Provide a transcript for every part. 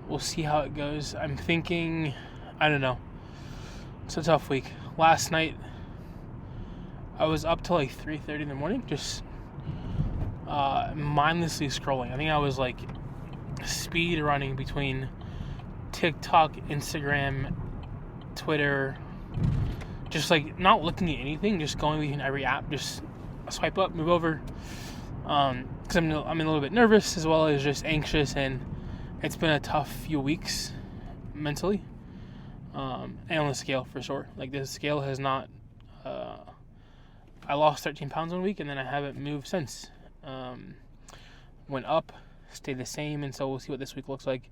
we'll see how it goes. I'm thinking, I don't know. It's a tough week. Last night, I was up till like 3:30 in the morning, just mindlessly scrolling. I think I was like speed running between TikTok, Instagram, Twitter, just like not looking at anything, just going between every app, just swipe up, move over. Because I'm a little bit nervous as well as just anxious, and it's been a tough few weeks mentally, and on the scale for sure. Like the scale has not. I lost 13 pounds 1 week, and then I haven't moved since. Went up, stayed the same, and so we'll see what this week looks like.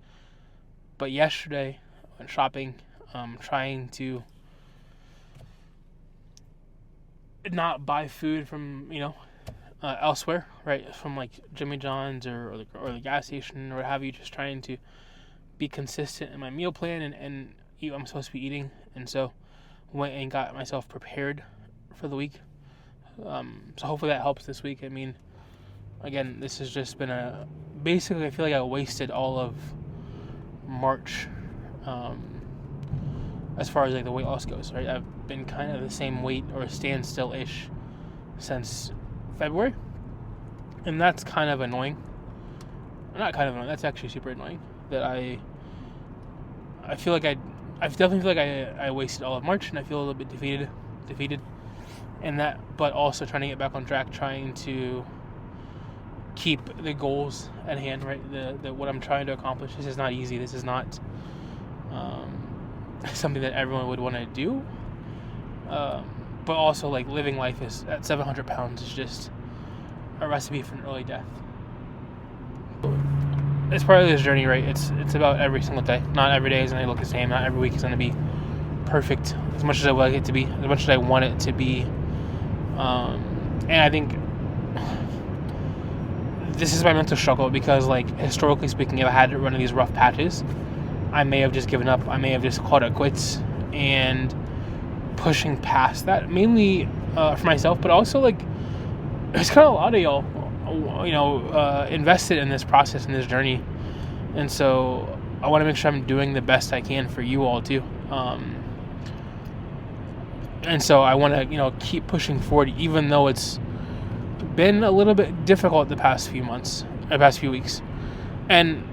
But yesterday, I went shopping, trying to not buy food from elsewhere, right? From like Jimmy John's or the gas station or what have you. Just trying to be consistent in my meal plan and eat what I'm supposed to be eating. And so went and got myself prepared for the week. So hopefully that helps this week. I mean, again, this has just been basically I feel like I wasted all of March as far as like the weight loss goes, right? I've been kind of the same weight or standstill-ish since February, and that's kind of annoying. Not kind of annoying, that's actually super annoying that I feel like I definitely feel like I wasted all of March, and I feel a little bit defeated in that, but also trying to get back on track, trying to keep the goals at hand, right? The what I'm trying to accomplish. This is not easy. This is not something that everyone would want to do. But also, like, living life is at 700 pounds is just a recipe for an early death. It's part of this journey, right? It's about every single day. Not every day is going to look the same. Not every week is going to be perfect as much as I would like it to be, as much as I want it to be. And I think this is my mental struggle because, like, historically speaking, if I had one of these rough patches, I may have just given up. I may have just called it quits, and pushing past that, mainly for myself, but also, like, there's kind of a lot of y'all, invested in this process, in this journey, and so I want to make sure I'm doing the best I can for you all too. And so I want to, keep pushing forward, even though it's been a little bit difficult the past few weeks, and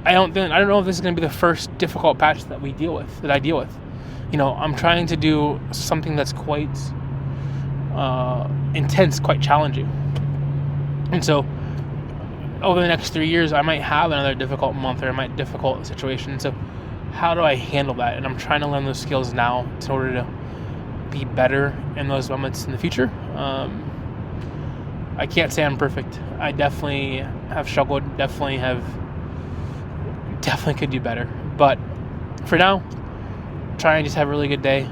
I don't know if this is going to be the first difficult patch that I deal with. I'm trying to do something that's quite intense, quite challenging, and so over the next 3 years, I might have another difficult month or a difficult situation. So how do I handle that? And I'm trying to learn those skills now in order to be better in those moments in the future. I can't say I'm perfect. I definitely have struggled, definitely could do better. But for now, try and just have a really good day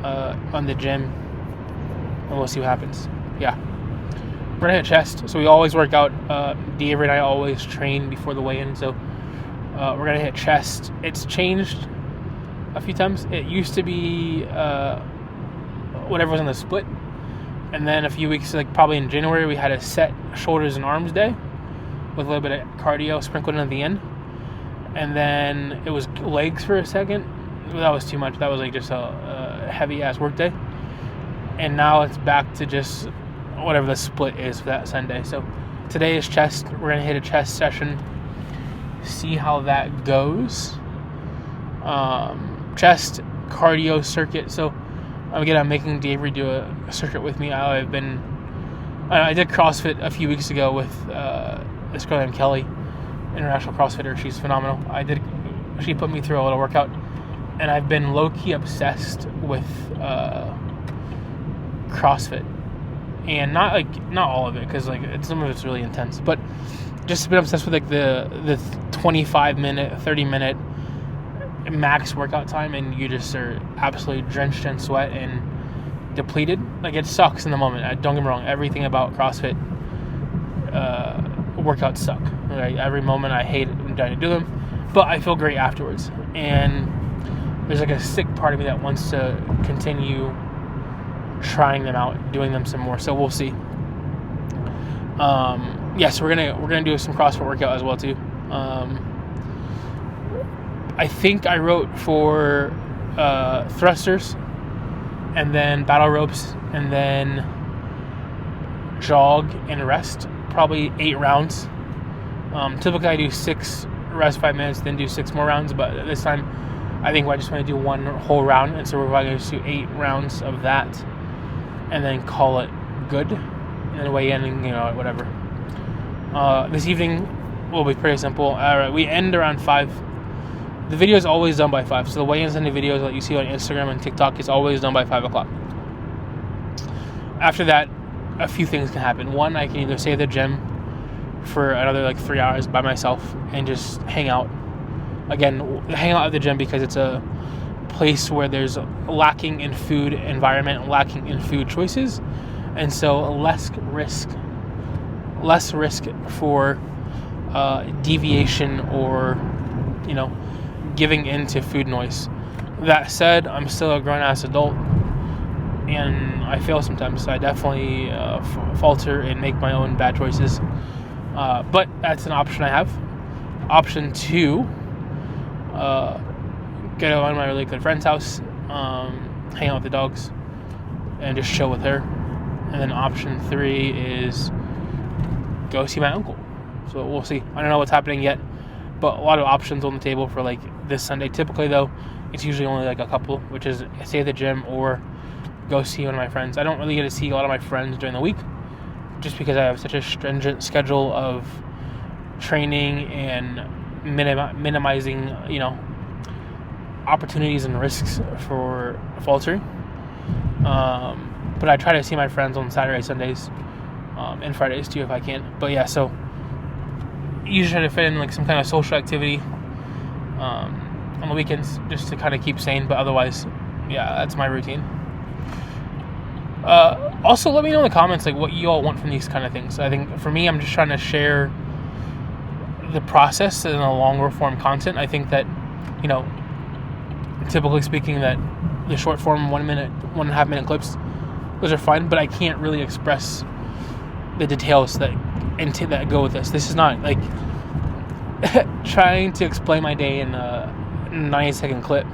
on the gym, and we'll see what happens. Yeah. We're going to hit chest. So we always work out. Avery and I always train before the weigh-in. So we're going to hit chest. It's changed a few times. It used to be whatever was on the split. And then a few weeks, like probably in January, we had a set shoulders and arms day with a little bit of cardio sprinkled in at the end. And then it was legs for a second. That was too much. That was like just a heavy-ass work day. And now it's back to just whatever the split is for that Sunday. So today is chest. We're going to hit a chest session, see how that goes. Chest cardio circuit. So again, I'm making Avery do a circuit with me. I did CrossFit a few weeks ago with this girl named Kelly, international CrossFitter. She's phenomenal. She put me through a little workout, and I've been low-key obsessed with CrossFit. And not all of it, because like some of it's really intense, but just been obsessed with like the 25-minute, 30-minute max workout time, and you just are absolutely drenched in sweat and depleted. Like, it sucks in the moment. Don't get me wrong, everything about CrossFit workouts suck. Right? Every moment I hate it when trying to do them, but I feel great afterwards. And there's like a sick part of me that wants to continue trying them out, doing them some more. So we'll see. So we're gonna do some CrossFit workout as well too. I think I wrote for thrusters, and then battle ropes, and then jog and rest. Probably 8 rounds. Typically, I do 6, rest 5 minutes, then do 6 more rounds. But this time, I think I just want to do 1 whole round, and so we're probably going to do 8 rounds of that, and then call it good, and then weigh in and whatever. This evening will be pretty simple. We end around 5. The video is always done by 5, so the weigh-ins and the videos that you see on Instagram and TikTok is always done by 5 o'clock. After that, a few things can happen. One, I can either stay at the gym for another 3 hours by myself and just hang out. Again, hang out at the gym because it's a place where there's lacking in food environment, lacking in food choices, and so less risk for deviation or giving in to food noise. That said, I'm still a grown-ass adult, and I fail sometimes. So I definitely falter and make my own bad choices. But that's an option I have. Option 2, go to one of my really good friend's house, hang out with the dogs, and just chill with her. And then option 3 is go see my uncle. So we'll see. I don't know what's happening yet, but a lot of options on the table for this Sunday. Typically though, it's usually only a couple, which is stay at the gym or go see one of my friends. I don't really get to see a lot of my friends during the week just because I have such a stringent schedule of training and minimizing opportunities and risks for faltering. But I try to see my friends on Saturdays, Sundays, and Fridays too if I can. But yeah, so usually try to fit in some kind of social activity on the weekends just to kind of keep sane. But otherwise, yeah, that's my routine. Also, let me know in the comments what you all want from these kind of things. I think for me, I'm just trying to share the process in a longer form content. I think that typically speaking, that the short form 1 minute, 1.5 minute clips, those are fine, but I can't really express the details that go with this. This is not trying to explain my day in a 90-second clip.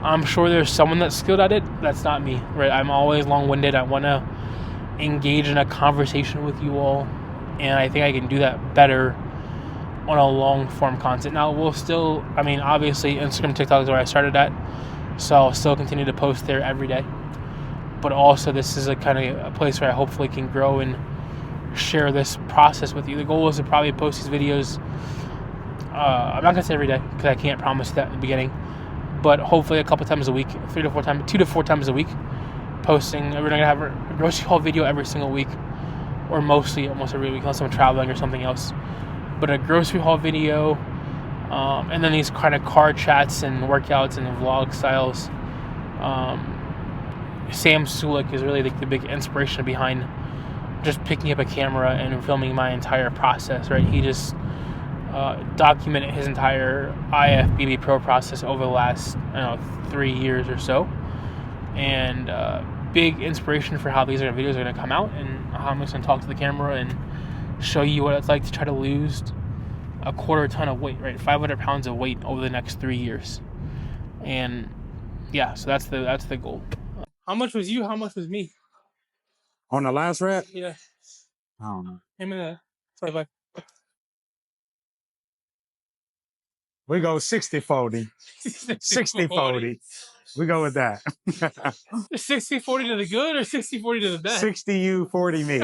I'm sure there's someone that's skilled at it. That's not me, right? I'm always long-winded. I want to engage in a conversation with you all, and I think I can do that better on a long-form content. Now, obviously, Instagram, TikTok is where I started at, so I'll still continue to post there every day. But also, this is a kind of a place where I hopefully can grow and share this process with you. The goal is to probably post these videos. I'm not gonna say every day because I can't promise that in the beginning, but hopefully a couple times a week, 2 to 4 times a week, posting. We're not gonna have a grocery haul video every single week, or mostly almost every week, unless I'm traveling or something else. But a grocery haul video, and then these kind of car chats and workouts and vlog styles. Sam Sulik is really the big inspiration behind just picking up a camera and filming my entire process, right? He just documented his entire IFBB Pro process over the last 3 years or so, and big inspiration for how these videos are going to come out and how I'm just going to talk to the camera and show you what it's like to try to lose a quarter ton of weight, right? 500 pounds of weight over the next 3 years. And yeah, so that's the goal. How much was you? How much was me? On the last rep? Yeah. I don't know. Give me that. 25. We go 60-40. 60-40. We go with that. 60-40 to the good or 60-40 to the bad? 60 you, 40 me.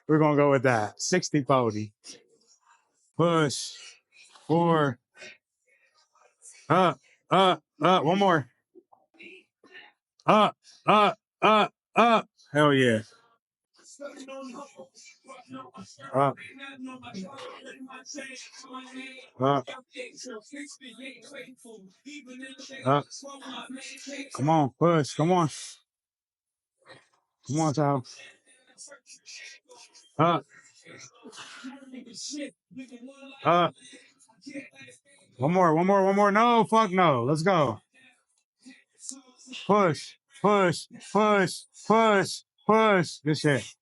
We're going to go with that. 60-40. Push. 4. Up. One more. Up. Hell yeah. Up. Come on, push. Come on, child. One more. No, fuck no. Let's go. Push. Good shit.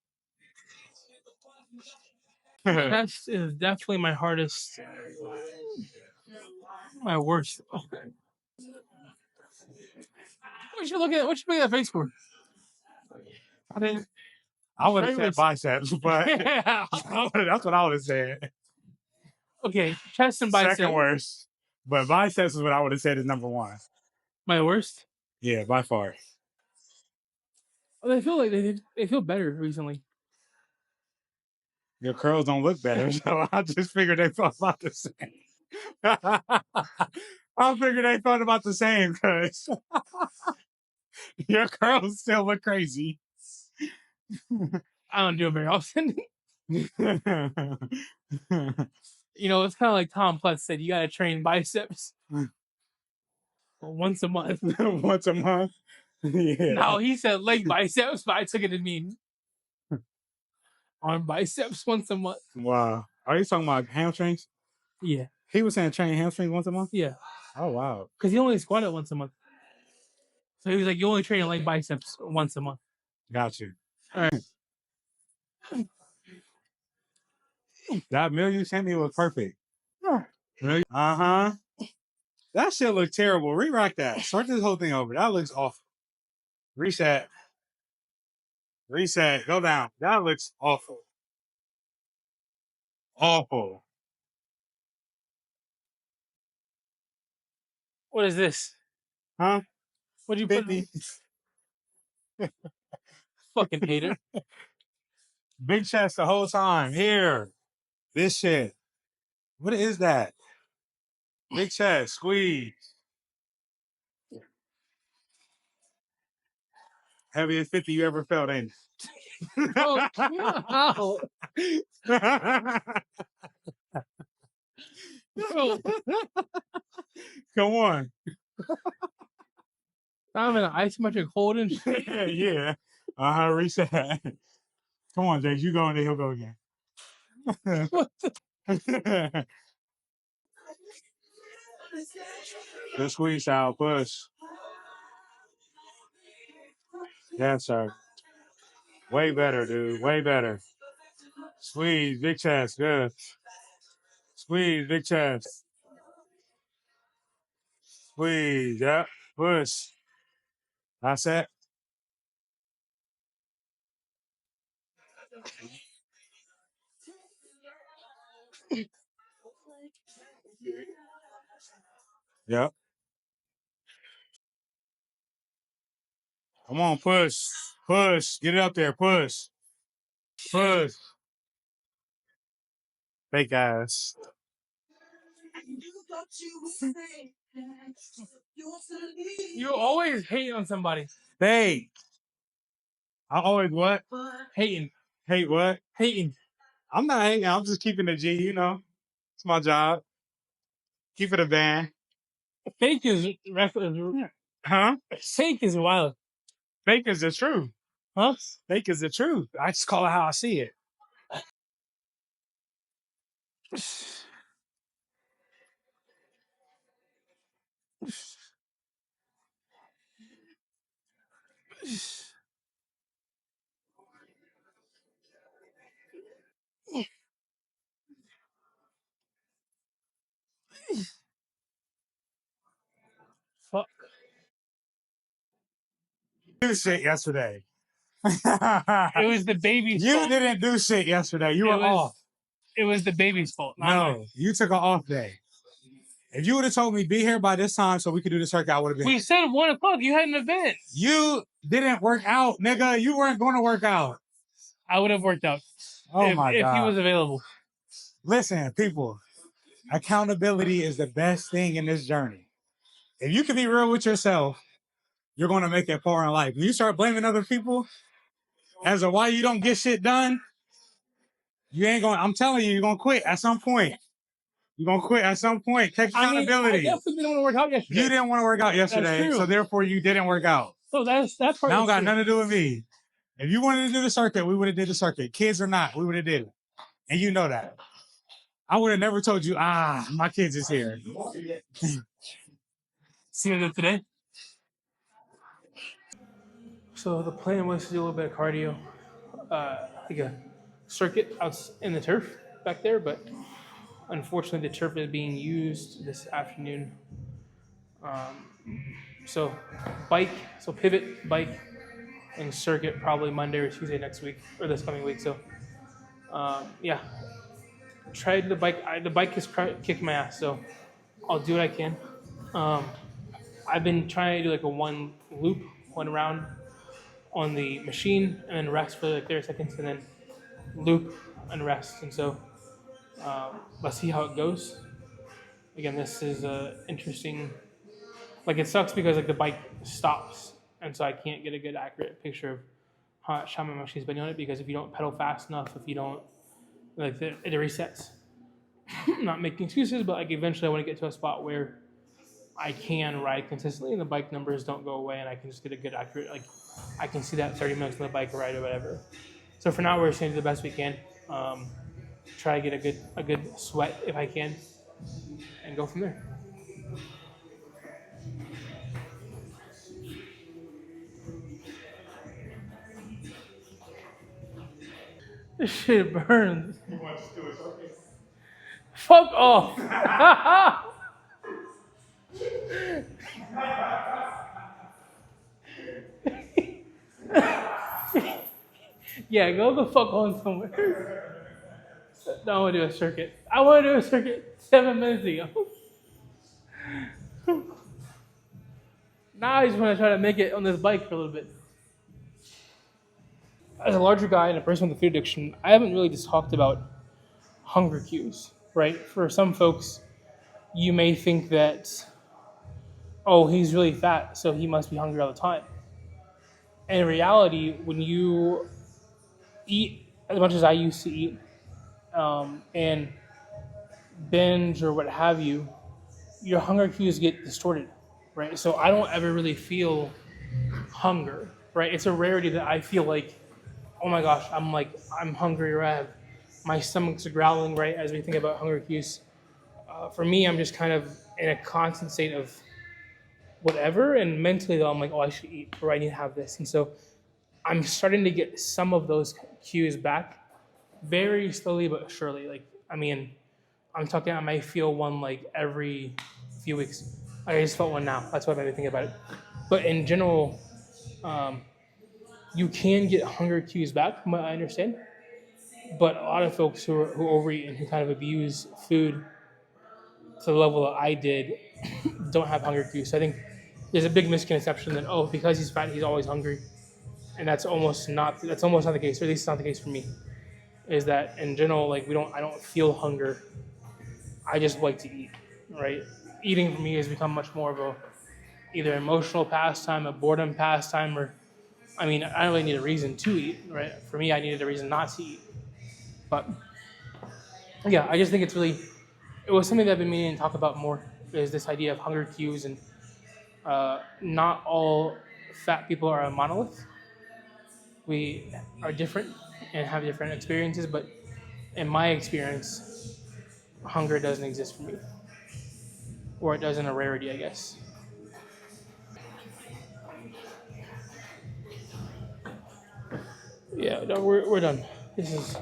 Chest is definitely my hardest. My worst. What you looking at? What you making that face for? I would have said Famous. biceps, but Yeah. that's what I would have said. Okay, chest and bicep. Second worst, but biceps is what I would have said is number one. My worst. Yeah, by far. Oh, they feel like they feel better recently. Your curls don't look better, so I just figured they felt about the same. I figured they felt about the same because your curls still look crazy. I don't do it very often. You know, it's kind of like Tom Plus said. You got to train biceps once a month. Once a month. Yeah. No, he said leg biceps, but I took it to mean arm biceps once a month. Wow. Are you talking about hamstrings? Yeah. He was saying train hamstrings once a month? Yeah. Oh, wow. Because he only squatted once a month. So he was like, you only train leg biceps once a month. Got you. All right. That meal you sent me was perfect. Uh-huh. That shit look terrible. Re-rock that. Start this whole thing over. That looks awful. Reset. Reset. Go down. That looks awful. Awful. What is this? Huh? What'd you put? 50. Fucking hater. Big chest the whole time. Here. This shit. What is that? Big chest. Squeeze. Heaviest 50 you ever felt, ain't it? Oh, ow. Bro, Come on. I'm in an isometric hold and shit. Yeah. Reset. Come on, Jake. You go and then he'll go again. The squeeze out, push. Yes, sir. Way better, dude. Way better. Squeeze, big chest. Good. Squeeze, big chest. Squeeze. Yep. Push. That's it. Yep. Come on, push. Push. Get it up there. Push. Push. Fake ass. You always hate on somebody. Fake. I always what? Hating. Hate what? Hating. I'm not hating. I'm just keeping the G, you know. It's my job. Keep it a band. Fake is reckless. Huh? Fake is wild. Fake is the truth. Huh? Fake is the truth. I just call it how I see it. Fuck. Do shit yesterday. It was the baby's You fault. didn't do shit yesterday. You were off. It was the baby's fault. Not mine. No, you took an off day. If you would have told me be here by this time so we could do this workout, I would have been. We said 1 o'clock. You had an event. You didn't work out, nigga. You weren't going to work out. I would have worked out. Oh if, my if God. he was available. Listen, people, accountability is the best thing in this journey. If you can be real with yourself, you're going to make it far in life. When you start blaming other people as to why you don't get shit done, you ain't going, I'm telling you, you're going to quit at some point. You're going to quit at some point. Take accountability. I definitely didn't want to work out yesterday. You didn't want to work out yesterday, so therefore you didn't work out. So that's part. That don't got nothing to do with me. If you wanted to do the circuit, we would have did the circuit. Kids or not, we would have did it. And you know that. I would have never told you, my kids is here. See what I did today? So the plan was to do a little bit of cardio, like a circuit out in the turf. back there, but unfortunately the turf is being used this afternoon. So pivot, bike, and circuit probably Monday or Tuesday next week or this coming week. So yeah, tried the bike. The bike is kicking my ass, so I'll do what I can. Um, I've been trying to do like a one loop, one round on the machine, and then rest for like 30 seconds, and then loop and rest. And so let's see how it goes. Again, this is interesting. Like it sucks because like the bike stops, and so I can't get a good accurate picture of how my machine's been on it because if you don't pedal fast enough, if you don't like it resets. Not making excuses, but like eventually I want to get to a spot where I can ride consistently and the bike numbers don't go away and I can just get a good accurate like I can see that 30 minutes on the bike ride or whatever. So for now we're just gonna do the best we can. Try to get a good sweat if I can and go from there. This shit burns. You want to do a circuit? Fuck off. Yeah, go the fuck on somewhere. No, I want to do a circuit. I want to do a circuit 7 minutes ago. Now I just want to try to make it on this bike for a little bit. As a larger guy and a person with a food addiction, I haven't really just talked about hunger cues, right? For some folks, you may think that, oh, he's really fat, so he must be hungry all the time. And in reality, when you eat as much as I used to eat and binge or what have you, your hunger cues get distorted, right? So I don't ever really feel hunger, right? It's a rarity that I feel like, oh my gosh, I'm hungry or my stomach's growling, right? As we think about hunger cues, for me, I'm just kind of in a constant state of whatever, and mentally though, I'm like, oh, I should eat or I need to have this, and so I'm starting to get some of those cues back, very slowly but surely. Like, I mean, I'm talking, I might feel one like every few weeks. I just felt one now. That's what made me think about it. But in general, you can get hunger cues back, from what I understand. But a lot of folks who overeat and who kind of abuse food to the level that I did don't have hunger cues. So I think there's a big misconception that, oh, because he's fat, he's always hungry. And that's almost not the case, or at least it's not the case for me. Is that in general, like I don't feel hunger. I just like to eat, right? Eating for me has become much more of a either emotional pastime, a boredom pastime, or I mean, I don't really need a reason to eat, right? For me, I needed a reason not to eat. But yeah, I just think it was something that I've been meaning to talk about more, is this idea of hunger cues, and not all fat people are a monolith. We are different and have different experiences, but in my experience, hunger doesn't exist for me. Or it does in a rarity, I guess. Yeah, no, we're done. This is,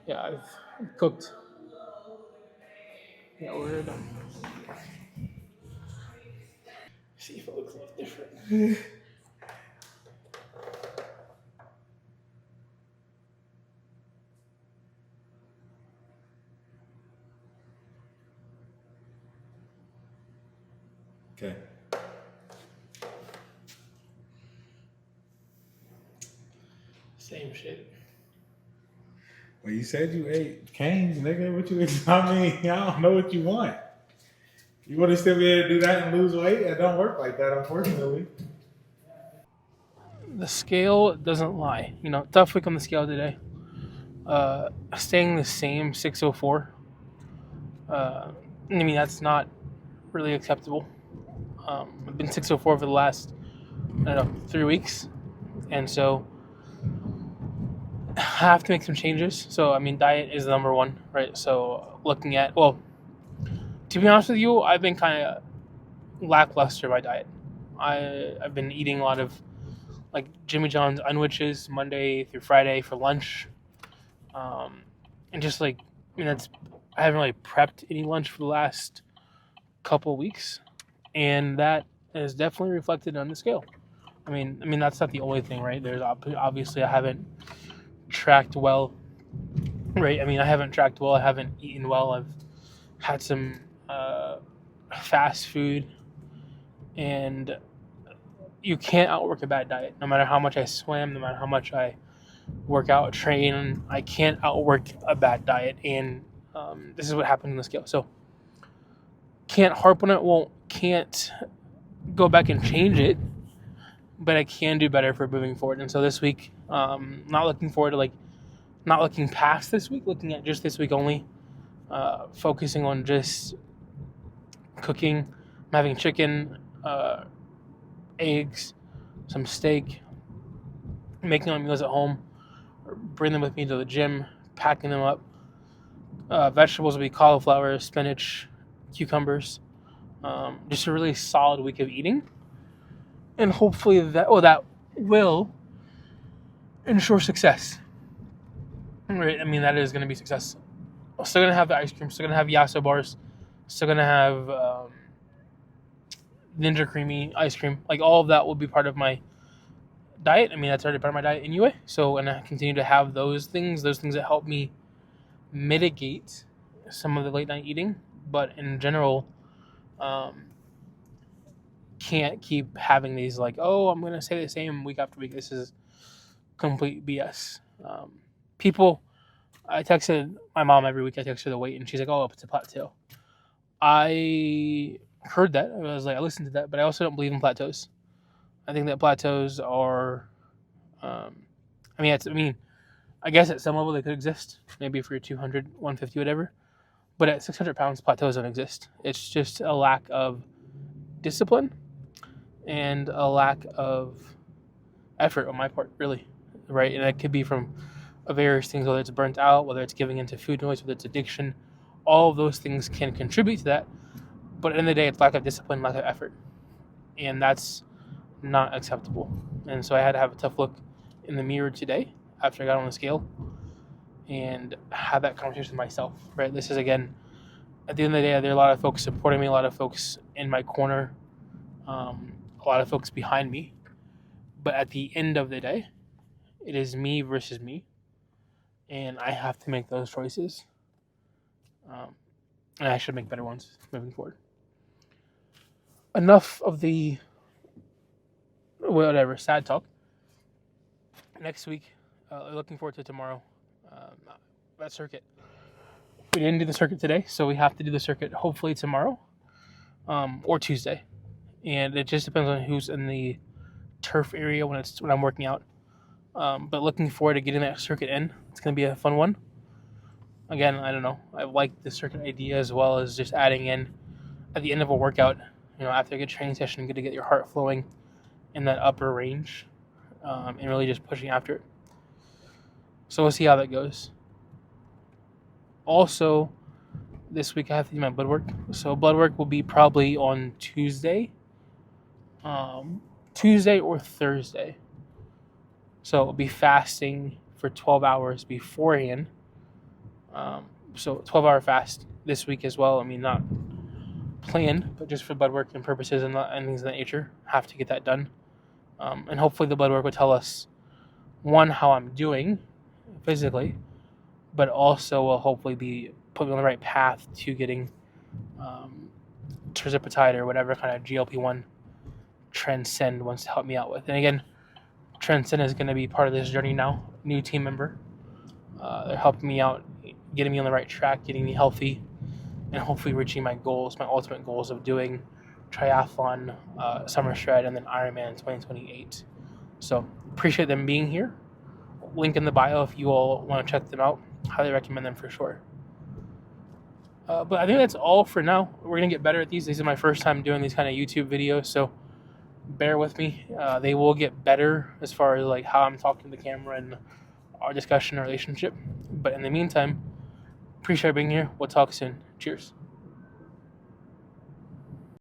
yeah, I've cooked. Yeah, we're done. See if it looks a little different. Okay. Same shit. Well, you said you ate canes, nigga. What you? I mean, I don't know what you want. You want to still be able to do that and lose weight? It don't work like that, unfortunately. The scale doesn't lie. Tough week on the scale today. Staying the same 604. I mean, that's not really acceptable. I've been 604 for the last, 3 weeks. And so I have to make some changes. So, I mean, diet is the number one, right? So looking at, well, to be honest with you, I've been kind of lackluster by diet. I've been eating a lot of like Jimmy John's unwitches Monday through Friday for lunch. And just like mean, I haven't really prepped any lunch for the last couple weeks, and that is definitely reflected on the scale. I mean that's not the only thing, right? There's obviously I haven't tracked well, right? I mean, I haven't tracked well. I haven't eaten well. I've had some fast food, and you can't outwork a bad diet. No matter how much I swim, no matter how much I work out, train, I can't outwork a bad diet. And this is what happened on the scale. So can't harp on it. Can't go back and change it, but I can do better for moving forward. And so this week, not looking forward to not looking past this week, looking at just this week only, focusing on just cooking. I'm having chicken, eggs, some steak, making my meals at home, bring them with me to the gym, packing them up. Vegetables will be cauliflower, spinach, cucumbers. Just a really solid week of eating. And hopefully that will ensure success. Right? I mean, that is going to be success. I'm still going to have the ice cream, still going to have Yasso bars, still going to have Ninja Creamy ice cream. Like, all of that will be part of my diet. I mean, that's already part of my diet anyway. So, and I continue to have those things that help me mitigate some of the late night eating. But in general, can't keep having these I'm going to say the same week after week. This is complete BS. I texted my mom every week. I text her the weight, and she's like, "Oh, it's a plateau." I heard that. I listened to that, but I also don't believe in plateaus. I think that plateaus are, I guess at some level they could exist. Maybe if you're 200, 150, whatever. But at 600 pounds, plateaus don't exist. It's just a lack of discipline and a lack of effort on my part, really, right? And that could be from various things, whether it's burnt out, whether it's giving into food noise, whether it's addiction. All of those things can contribute to that. But at the end of the day, it's lack of discipline, lack of effort. And that's not acceptable. And so I had to have a tough look in the mirror today after I got on the scale and have that conversation with myself, right? This is, again, at the end of the day, there are a lot of folks supporting me, a lot of folks in my corner, a lot of folks behind me. But at the end of the day, it is me versus me. And I have to make those choices. And I should make better ones moving forward. Enough of the sad talk. Next week, looking forward to tomorrow. That circuit. We didn't do the circuit today, so we have to do the circuit hopefully tomorrow or Tuesday. And it just depends on who's in the turf area when I'm working out. But looking forward to getting that circuit in. It's going to be a fun one. Again, I don't know. I like the circuit idea, as well as just adding in at the end of a workout, after a good training session, good to get your heart flowing in that upper range, and really just pushing after it. So we'll see how that goes. Also, this week I have to do my blood work. So blood work will be probably on Tuesday or Thursday. So I'll be fasting for 12 hours beforehand. So 12-hour fast this week as well. I mean, not planned, but just for blood work and purposes and things of that nature. Have to get that done. And hopefully the blood work will tell us, one, how I'm doing physically, but also will hopefully be put me on the right path to getting tirzepatide or whatever kind of GLP-1 Transcend wants to help me out with. And again, Transcend is going to be part of this journey now. New team member. They're helping me out, getting me on the right track, getting me healthy, and hopefully reaching my goals, my ultimate goals of doing triathlon, summer shred, and then Ironman in 2028. So appreciate them being here. Link in the bio if you all want to check them out. Highly recommend them for sure. But I think that's all for now. We're going to get better at these. This is my first time doing these kind of YouTube videos, so bear with me. They will get better as far as how I'm talking to the camera and our discussion and relationship. But in the meantime, appreciate being here. We'll talk soon. Cheers.